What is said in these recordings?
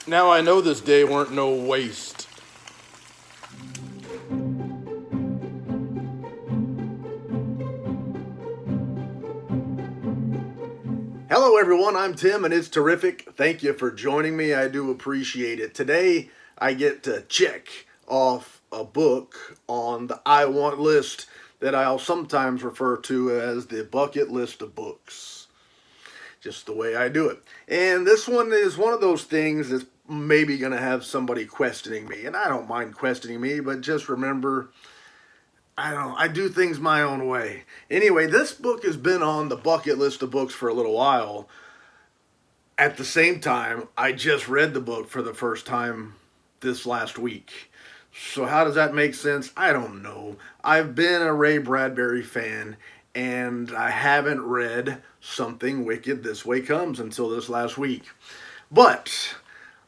Now I know this day weren't no waste. Hello everyone, I'm Tim and it's terrific. Thank you for joining me. I do appreciate it. Today I get to check off a book on the I want list that I'll sometimes refer to as the bucket list of books. Just the way I do it. And this one is one of those things that's maybe going to have somebody questioning me. And I don't mind questioning me, but just remember, I do things my own way. Anyway, this book has been on the bucket list of books for a little while. At the same time, I just read the book for the first time this last week. So how does that make sense? I don't know. I've been a Ray Bradbury fan, and I haven't read Something Wicked This Way Comes until this last week. But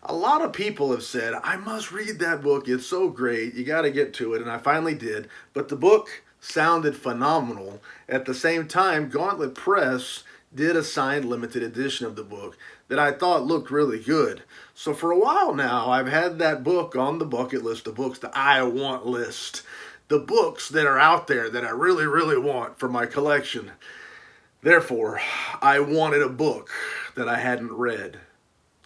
a lot of people have said, I must read that book. It's so great. You got to get to it. And I finally did. But the book sounded phenomenal. At the same time, Gauntlet Press did a signed limited edition of the book that I thought looked really good. So for a while now, I've had that book on the bucket list of books, the I want list. The books that are out there that I really, really want for my collection. Therefore, I wanted a book that I hadn't read.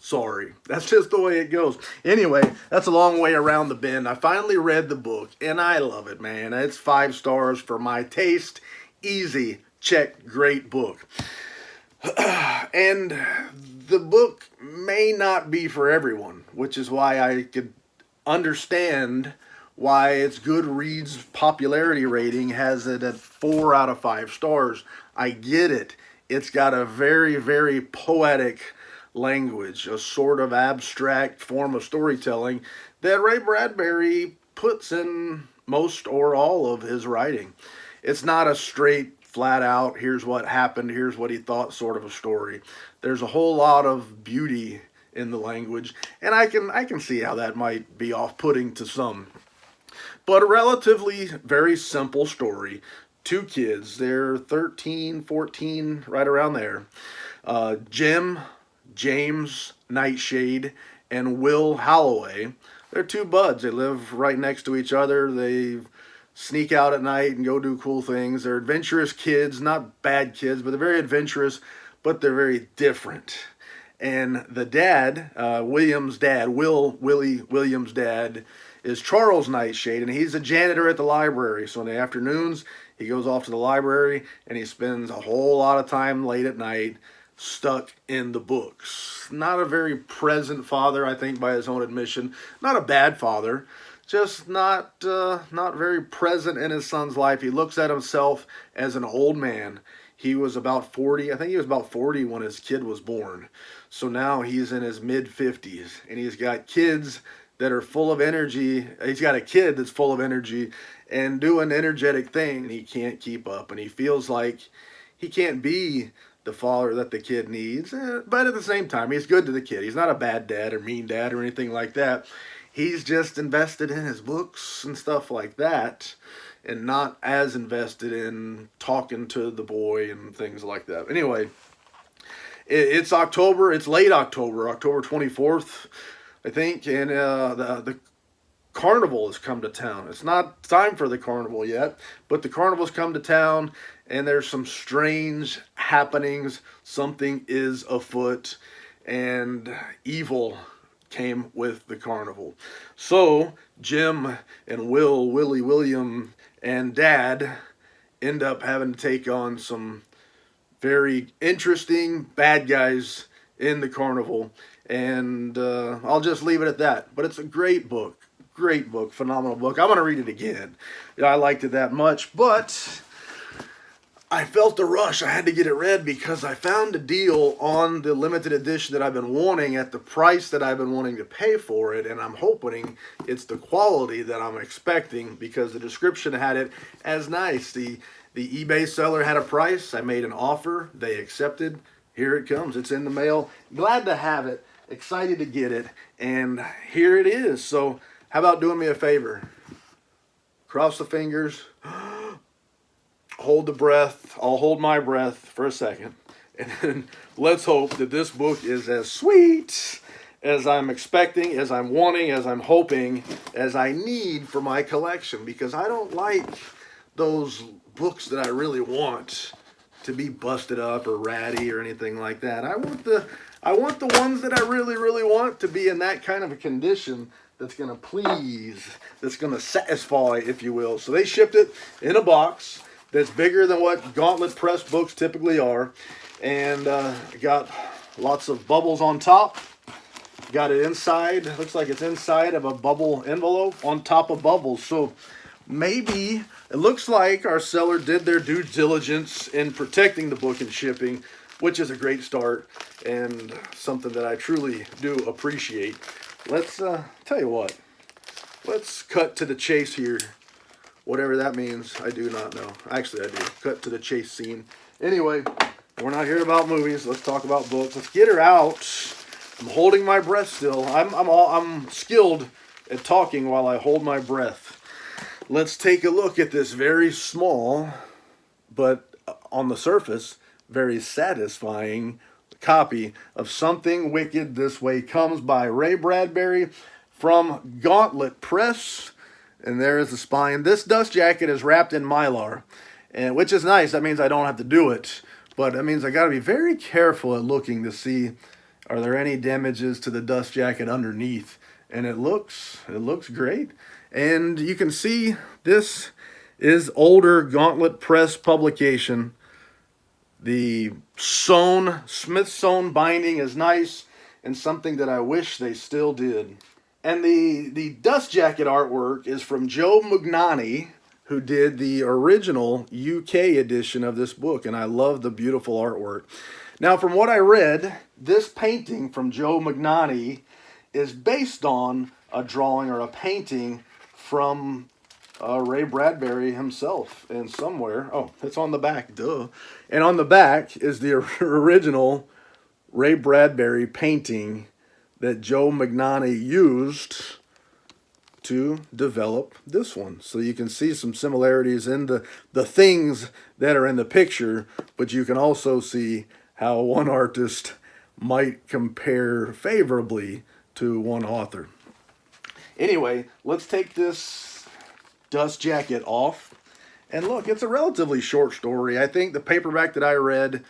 Sorry, that's just the way it goes. Anyway, that's a long way around the bend. I finally read the book, and I love it, man. It's 5 stars for my taste. Easy, check, great book. And the book may not be for everyone, which is why I could understand why its Goodreads popularity rating has it at 4 out of 5 stars. I get it. It's got a very, very poetic language, a sort of abstract form of storytelling that Ray Bradbury puts in most or all of his writing. It's not a straight, flat out, here's what happened, here's what he thought sort of a story. There's a whole lot of beauty in the language, and I can see how that might be off-putting to some. But a relatively very simple story. 2 kids, they're 13, 14, right around there. Jim, James Nightshade, and Will Holloway. They're 2 buds. They live right next to each other. They sneak out at night and go do cool things. They're adventurous kids, not bad kids, but they're very adventurous, but they're very different. And the dad, William's dad, William's dad, is Charles Nightshade, and he's a janitor at the library. So in the afternoons, he goes off to the library, and he spends a whole lot of time late at night stuck in the books. Not a very present father, I think, by his own admission. Not a bad father, just not very present in his son's life. He looks at himself as an old man. He was about 40. I think he was about 40 when his kid was born. So now he's in his mid-50s, and he's got kids that are full of energy. He's got a kid that's full of energy and doing energetic things. He can't keep up, and he feels like he can't be the father that the kid needs. But at the same time, he's good to the kid. He's not a bad dad or mean dad or anything like that. He's just invested in his books and stuff like that, and not as invested in talking to the boy and things like that. Anyway, it's October. It's late October, October 24th, I think, and the carnival has come to town. It's not time for the carnival yet, but the carnival's come to town, and there's some strange happenings. Something is afoot, and evil came with the carnival. So Jim and William, and Dad end up having to take on some very interesting bad guys in the carnival, and I'll just leave it at that. But it's a great book, phenomenal book. I'm going to read it again. I liked it that much, but I felt the rush. I had to get it read because I found a deal on the limited edition that I've been wanting at the price that I've been wanting to pay for it, and I'm hoping it's the quality that I'm expecting because the description had it as nice. The eBay seller had a price. I made an offer. They accepted. Here it comes. It's in the mail. Glad to have it. Excited to get it. And here it is. So how about doing me a favor? Cross the fingers. Hold the breath. I'll hold my breath for a second. And then let's hope that this book is as sweet as I'm expecting, as I'm wanting, as I'm hoping, as I need for my collection, because I don't like those books that I really want to be busted up or ratty or anything like that. I want the ones that I really, really want to be in that kind of a condition that's going to please, that's going to satisfy, if you will. So they shipped it in a box that's bigger than what Gauntlet Press books typically are, and got lots of bubbles on top. Got it inside, looks like it's inside of a bubble envelope on top of bubbles. So maybe it looks like our seller did their due diligence in protecting the book and shipping, which is a great start and something that I truly do appreciate. Let's tell you what, let's cut to the chase here. Whatever that means, I do not know. Actually, I do. Cut to the chase scene. Anyway, we're not here about movies. Let's talk about books. Let's get her out. I'm holding my breath still. I'm skilled at talking while I hold my breath. Let's take a look at this very small, but on the surface, very satisfying copy of Something Wicked This Way Comes by Ray Bradbury from Gauntlet Press. And there is the spine. This dust jacket is wrapped in Mylar, and which is nice. That means I don't have to do it. But that means I got to be very careful at looking to see, are there any damages to the dust jacket underneath? And it looks great. And you can see this is older Gauntlet Press publication. The Smith sewn binding is nice, and something that I wish they still did. And the dust jacket artwork is from Joe Mugnani, who did the original UK edition of this book, and I love the beautiful artwork. Now, from what I read, this painting from Joe Mugnani is based on a drawing or a painting from Ray Bradbury himself. And somewhere, oh, it's on the back, duh. And on the back is the original Ray Bradbury painting that Joe Mugnani used to develop this one. So you can see some similarities in the things that are in the picture, but you can also see how one artist might compare favorably to one author. Anyway, let's take this dust jacket off. And look, it's a relatively short story. I think the paperback that I read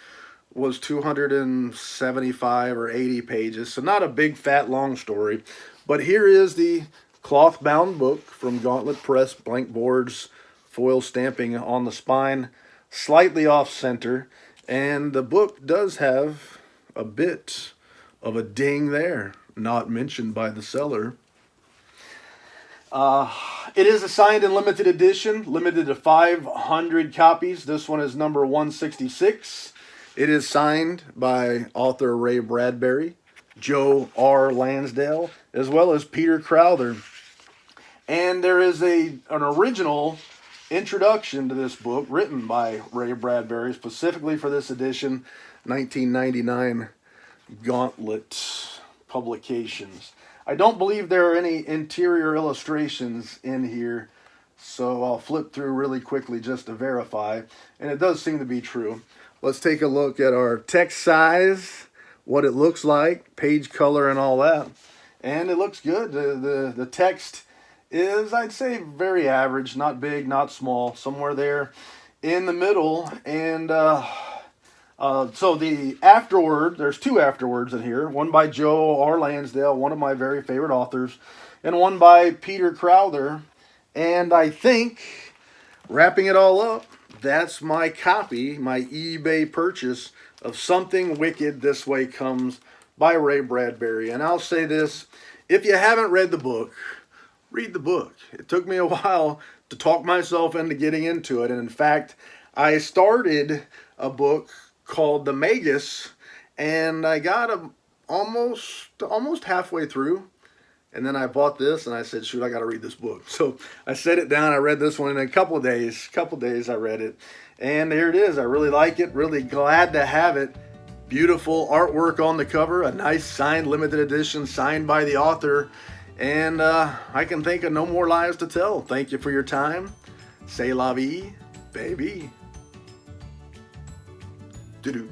was 275 or 80 pages, so not a big, fat, long story. But here is the cloth-bound book from Gauntlet Press, blank boards, foil stamping on the spine, slightly off-center, and the book does have a bit of a ding there, not mentioned by the seller. It is a signed and limited edition, limited to 500 copies. This one is number 166. It is signed by author Ray Bradbury, Joe R. Lansdale, as well as Peter Crowther. And there is an original introduction to this book written by Ray Bradbury, specifically for this edition, 1999 Gauntlet publications. I don't believe there are any interior illustrations in here, so I'll flip through really quickly just to verify, and it does seem to be true. Let's take a look at our text size, what it looks like, page color and all that, and it looks good. The text is, I'd say, very average, not big, not small, somewhere there in the middle. And so the afterword, there's two afterwords in here, one by Joe R. Lansdale, one of my very favorite authors, and one by Peter Crowther. And I think, wrapping it all up, that's my copy, my eBay purchase of Something Wicked This Way Comes by Ray Bradbury. And I'll say this, if you haven't read the book, read the book. It took me a while to talk myself into getting into it. And in fact, I started a book called The Magus, and I got almost halfway through. And then I bought this, and I said, shoot, I got to read this book. So I set it down. I read this one in a couple of days. I read it. And there it is. I really like it. Really glad to have it. Beautiful artwork on the cover. A nice signed limited edition signed by the author. And I can think of no more lies to tell. Thank you for your time. C'est la vie, baby. Doo-doo.